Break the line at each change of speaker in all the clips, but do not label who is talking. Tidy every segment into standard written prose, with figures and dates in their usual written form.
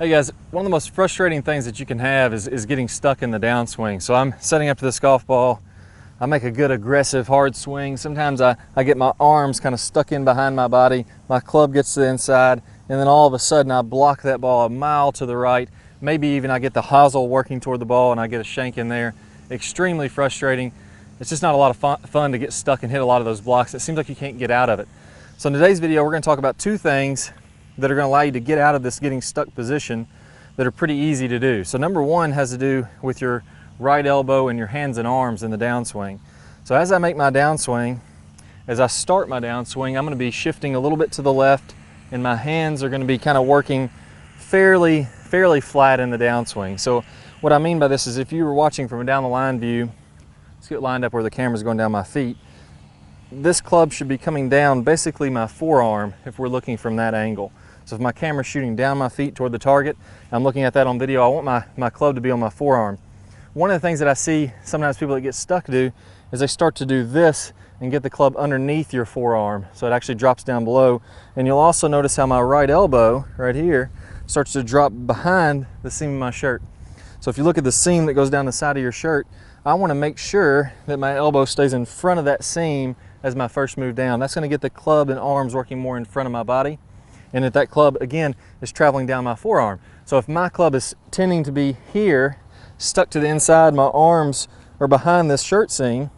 Hey guys, one of the most frustrating things that you can have is getting stuck in the downswing. So I'm setting up to this golf ball. I make a good aggressive hard swing. Sometimes I get my arms kind of stuck in behind my body. My club gets to the inside, and then all of a sudden I block that ball a mile to the right. Maybe even I get the hosel working toward the ball and I get a shank in there. Extremely frustrating. It's just not a lot of fun to get stuck and hit a lot of those blocks. It seems like you can't get out of it. So in today's video, we're going to talk about two things that are going to allow you to get out of this getting stuck position that are pretty easy to do. So number one has to do with your right elbow and your hands and arms in the downswing. So as I make my downswing, as I start my downswing, I'm going to be shifting a little bit to the left, and my hands are going to be kind of working fairly flat in the downswing. So what I mean by this is if you were watching from a down the line view, let's get lined up where the camera's going down my feet. This club should be coming down basically my forearm if we're looking from that angle. So if my camera's shooting down my feet toward the target, I'm looking at that on video, I want my club to be on my forearm. One of the things that I see sometimes people that get stuck do is they start to do this and get the club underneath your forearm, so it actually drops down below. And you'll also notice how my right elbow right here starts to drop behind the seam of my shirt. So if you look at the seam that goes down the side of your shirt, I want to make sure that my elbow stays in front of that seam as my first move down. That's going to get the club and arms working more in front of my body, and that club again is traveling down my forearm. So if my club is tending to be here, stuck to the inside, my arms are behind this shirt seam,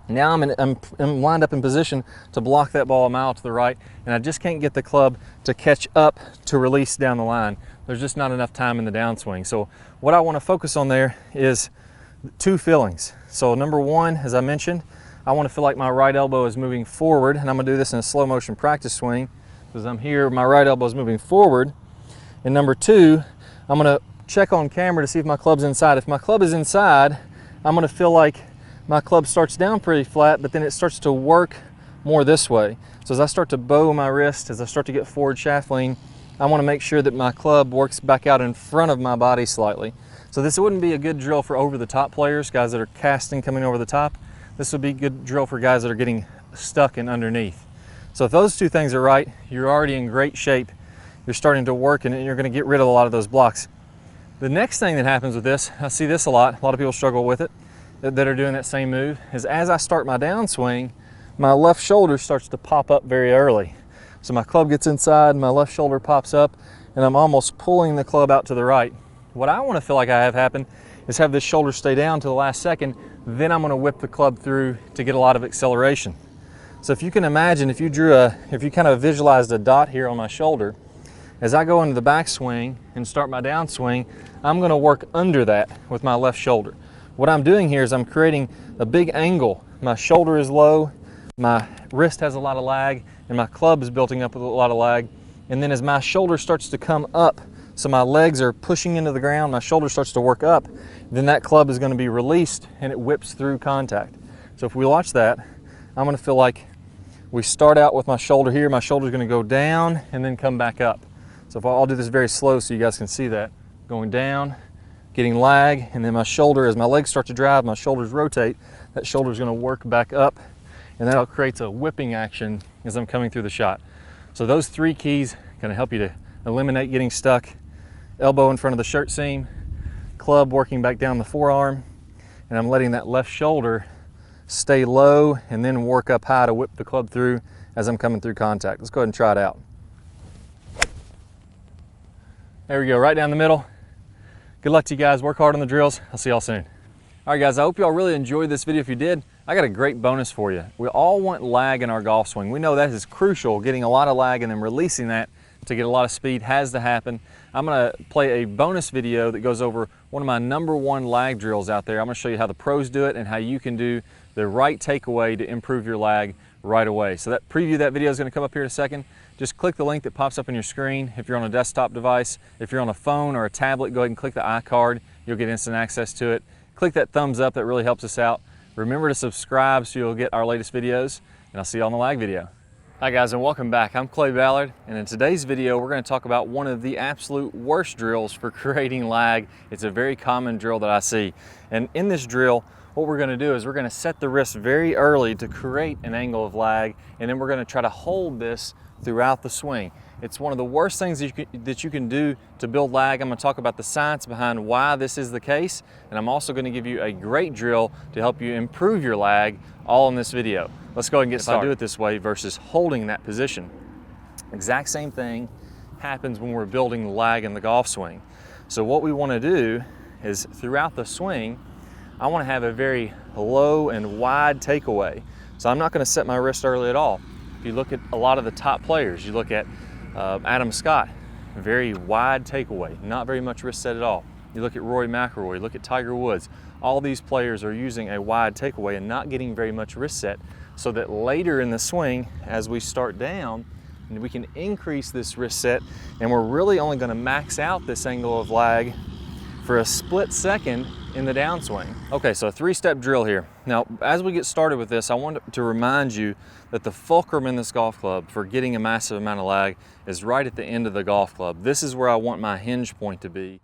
now I'm lined up in position to block that ball a mile to the right, and I just can't get the club to catch up to release down the line. There's just not enough time in the downswing. So what I want to focus on there is two feelings. So number one, as I mentioned, I want to feel like my right elbow is moving forward, and I'm going to do this in a slow motion practice swing because I'm here, my right elbow is moving forward. And number two, I'm going to check on camera to see if my club's inside. If my club is inside, I'm going to feel like my club starts down pretty flat, but then it starts to work more this way. So as I start to bow my wrist, as I start to get forward shaft lean, I want to make sure that my club works back out in front of my body slightly. So this wouldn't be a good drill for over the top players, guys that are casting coming over the top. This would be a good drill for guys that are getting stuck and underneath. So if those two things are right, you're already in great shape. You're starting to work and you're going to get rid of a lot of those blocks. The next thing that happens with this, I see this a lot of people struggle with it that are doing that same move, is as I start my downswing, my left shoulder starts to pop up very early. So my club gets inside, my left shoulder pops up, and I'm almost pulling the club out to the right. What I want to feel like I have happen is have this shoulder stay down to the last second, then I'm going to whip the club through to get a lot of acceleration. So if you can imagine, if you kind of visualized a dot here on my shoulder, as I go into the backswing and start my downswing, I'm going to work under that with my left shoulder. What I'm doing here is I'm creating a big angle. My shoulder is low, my wrist has a lot of lag, and my club is building up with a lot of lag. And then as my shoulder starts to come up, so my legs are pushing into the ground, my shoulder starts to work up, then that club is going to be released and it whips through contact. So if we watch that, I'm going to feel like we start out with my shoulder here, my shoulder is going to go down and then come back up. So if I'll do this very slow so you guys can see that. Going down, getting lag, and then my shoulder, as my legs start to drive, my shoulders rotate, that shoulder is going to work back up, and that creates a whipping action as I'm coming through the shot. So those three keys going to help you to eliminate getting stuck. Elbow in front of the shirt seam, club working back down the forearm, and I'm letting that left shoulder stay low and then work up high to whip the club through as I'm coming through contact. Let's go ahead and try it out. There we go, right down the middle. Good luck to you guys. Work hard on the drills. I'll see y'all soon. All right, guys, I hope y'all really enjoyed this video. If you did, I got a great bonus for you. We all want lag in our golf swing. We know that is crucial. Getting a lot of lag and then releasing that to get a lot of speed has to happen. I'm going to play a bonus video that goes over one of my #1 lag drills out there. I'm going to show you how the pros do it and how you can do the right takeaway to improve your lag right away. So that preview of that video is going to come up here in a second. Just click the link that pops up on your screen. If you're on a desktop device, if you're on a phone or a tablet, go ahead and click the iCard. You'll get instant access to it. Click that thumbs up, that really helps us out. Remember to subscribe so you'll get our latest videos, and I'll see you on the lag video. Hi guys, and welcome back. I'm Clay Ballard, and in today's video we're going to talk about one of the absolute worst drills for creating lag. It's a very common drill that I see, and in this drill what we're gonna do is we're gonna set the wrist very early to create an angle of lag, and then we're gonna try to hold this throughout the swing. It's one of the worst things that you can do to build lag. I'm gonna talk about the science behind why this is the case, and I'm also gonna give you a great drill to help you improve your lag, all in this video. Let's go ahead and get started. If I do it this way versus holding that position, exact same thing happens when we're building lag in the golf swing. So what we wanna do is throughout the swing, I wanna have a very low and wide takeaway. So I'm not gonna set my wrist early at all. If you look at a lot of the top players, you look at Adam Scott, very wide takeaway, not very much wrist set at all. You look at Rory McIlroy, look at Tiger Woods. All these players are using a wide takeaway and not getting very much wrist set, so that later in the swing, as we start down, we can increase this wrist set, and we're really only gonna max out this angle of lag for a split second in the downswing. Okay, so a 3-step drill here. Now, as we get started with this, I want to remind you that the fulcrum in this golf club for getting a massive amount of lag is right at the end of the golf club. This is where I want my hinge point to be.